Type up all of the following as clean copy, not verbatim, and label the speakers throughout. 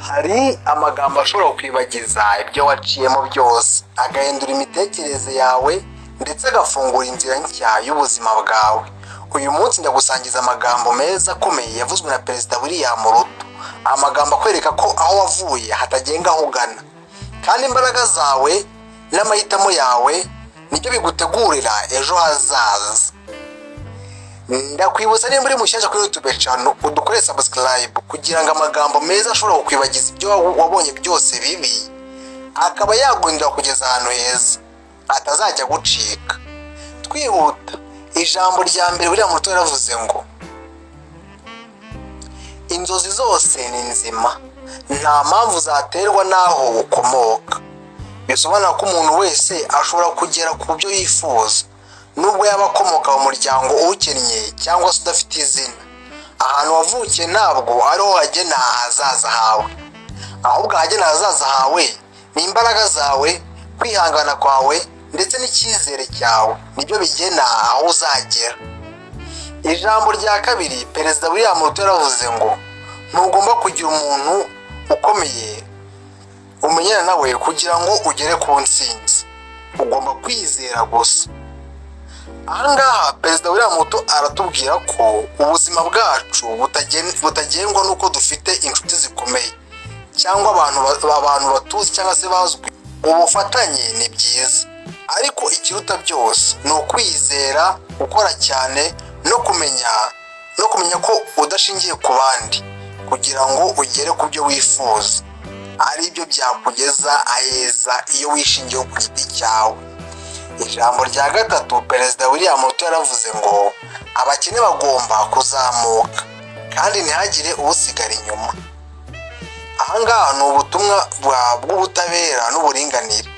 Speaker 1: Hari amagambo ashobora kwibagiza ibyo waciyemo byose, agahindura imitekerereze yawe ndetse agafungura inzira nshya y'ubuzima bwawe. Uyu munsi ndagusangiza amagambo meza akomeye yavuzwe na Perezida William Ruto. Amagambo akwereka ko aho wavuye hatagenga aho ugana, kandi imbaraga zawe n'amahitamo yawe nibyo bigutegurira ejo hazaza. Ndakwibutsa niba uri mushyashya kuri YouTube channel udukore subscribe kugira ngo amagambo meza ashobora kukwibagiza ibyo wabonye byose bibi, akaba yaguhindura kugeza ahantu heza atazajya gucika. Twihuta, ijambo rya mbere William Ruto yaravuze ngo inzozi zose ni nzima, nta mpamvu zaterwa n'aho ukomoka. Bisobanura ko umuntu wese ashobora kugera ku byo yifuza, nubwo yaba akomoka mu muryango ukennye cyangwa se udafite izina. Ahantu wavukiye ntabwo ariho hagena ahazaza hawe, ahubwo ahagena ahazaza hawe ni imbaraga zawe, kwihangana kwawe ndetse n'icyizere cyawe nibyo bigena aho uzagera. Ijambo rya kabiri Perezida William Ruto yaravuze ngo ntugomba kugira umuntu ukomeye umenyana nawe kugira ngo ugere ku ntsinzi, ugomba kwizera gusa. Ahangaha Perezida William Ruto aratubwira ko ubuzima bwacu butagengwa n'uko dufite inshuti zikomeye cyangwa abantu batuzi cyangwa se bazwi. Ubufatanye ni byiza, ariko ikiruta byose ni ukwizera, gukora cyane no kumenya ko udashingiye ku bandi kugira ngo ugere ku byo wifuza, ari byo byakugeza aheza iyo wishingiye ku giti cyawe. Ijambo rya gatatu Perezida William Ruto yaravuze ngo abakene bagomba kuzamuka kandi ntihagire usigara inyuma. Ahangaha ni ubutumwa bw'ubutabera n'uburinganire.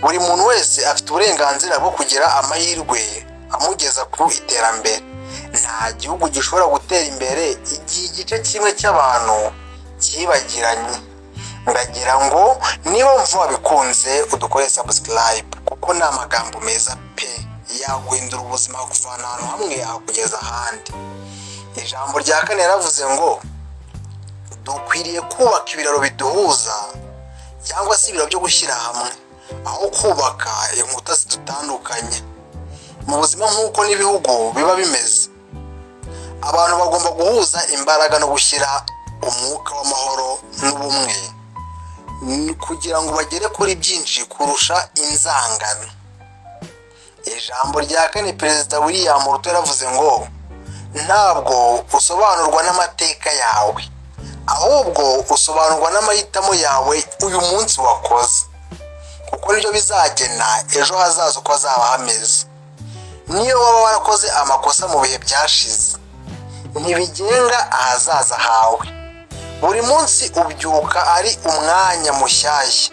Speaker 1: Buri muntu wese afite uburenganzira bwo kugira amahirwe amugeza ku iterambere. Nta gihugu gishobora gutera imbere igihe igice kimwe cy'abantu cyibagiranye. Ndagira ngo niba mvuba bikunze udukore subscribe, kuko ni amagambo meza pe yaguhindura ubuzima kuvana ahantu hamwe akugeza ahandi. Ijambo rya kane yaravuze ngo dukwiriye kubaka ibiraro biduhuza cyangwa se ibiro byo gushyira hamwe aho kubaka inkuta zidutandukanye. Mu buzima nk'uko n'ibihugu biba bimeze, abantu bagomba guhuza imbaraga no gushyira umwuka w'amahoro n'ubumwe kugira ngo bagere kuri byinshi kurusha inzangano. Ijambo rya kane Perezida William Ruto yaravuze ngo ntabwo usobanurwa n'amateka yawe, ahubwo usobanurwa n'amahitamo yawe uyu munsi wakoze, kuko nibyo bizagena ejo hazaza uko hazaba hameze. Niyo waba warakoze amakosa mu bihe byashize, ntibigenga ahazaza hawe. Buri munsi ubyuka ari umwanya mushyashya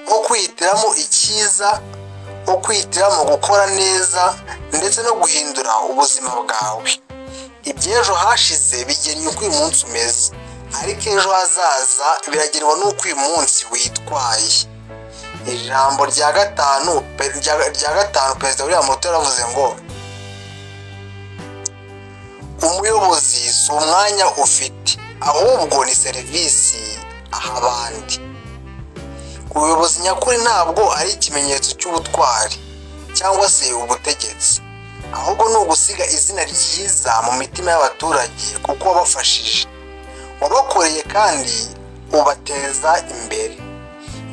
Speaker 1: wo kwihitiramo icyiza, wo kwihitiramo gukora neza ndetse no guhindura ubuzima bwawe. Iby'ejo hashize bigennye uko uyu munsi umeze, ariko ejo hazaza biragenwa n'uko uyu munsi witwaye. Ijambo rya gatanu Perezida William Ruto yaravuze ngo umuyobozi si umwanya ufite, ahubwo ni serivisi aha abandi. Ubuyobozi nyakuri ntabwo ari ikimenyetso cy'ubutwari cyangwa se ubutegetsi, ahubwo ni ugusiga izina ryiza mu mitima y'abaturage kuko wabafashije, wabakoreye kandi ubateza imbere.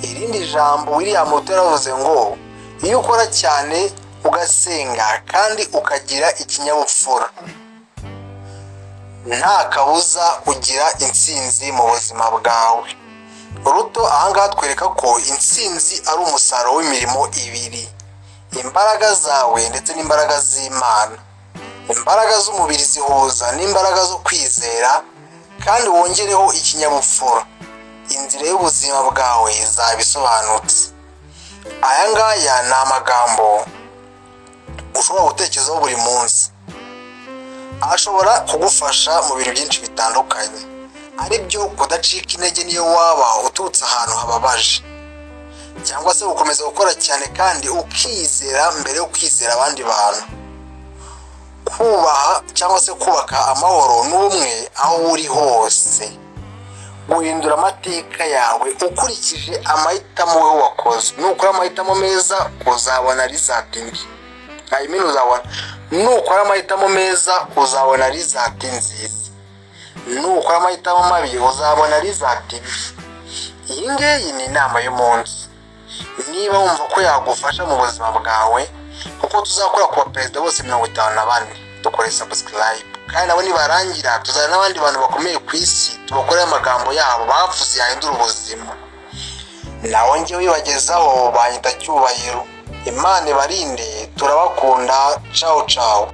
Speaker 1: Irindi jambo William Ruto yaravuze ngo iyo ukora cyane ugasenga kandi ukagira ikinyabupfura, nta kabuza ugira intsinzi mu buzima bwawe. Ruto ahangaha twereka ko intsinzi ari umusaruro w'imirimo ibiri, imbaraga zawe ndetse n'imbaraga z'Imana. Imbaraga z'umubiri zihuza n'imbaraga zo kwizera, kandi wongereho ikinyabupfura, inzira y'ubuzima bwawe izaba isobanutse. Aya ngaya ni amagambo ushobora gutekerezaho buri munsi, ashobora kugufasha mu bintu byinshi bitandukanye, ari byo kudacika intege niyo waba uturutse ahantu hababaje, cyangwa se gukomeza gukora cyane kandi ukizera mbere yo kwizera abandi bantu, kubaha cyangwa se kubaka amahoro n'ubumwe aho uri hose. guhindura amateka yawe ukurikije amahitamo wowe wakoze. Nukora amahitamo meza uzabona result mbi. Nukora amahitamo meza uzabona result nziza. Nukora amahitamo mabi uzabona result mbi. Iyi ngiyi ni inama y'umunsi. Niba wumva ko yagufasha mu buzima bwawe, kuko tuzakora ku baperezida bose 54, dukore subscribe. Kandi nabo nibarangira tuzana n'abandi bantu bakomeye ku isi tubakorera amagambo yabo bavuze yahindura ubuzima. Naho njye wibagezaho banyita Cyubahiro. Imana ibarinde, turabakunda. Ciao ciao.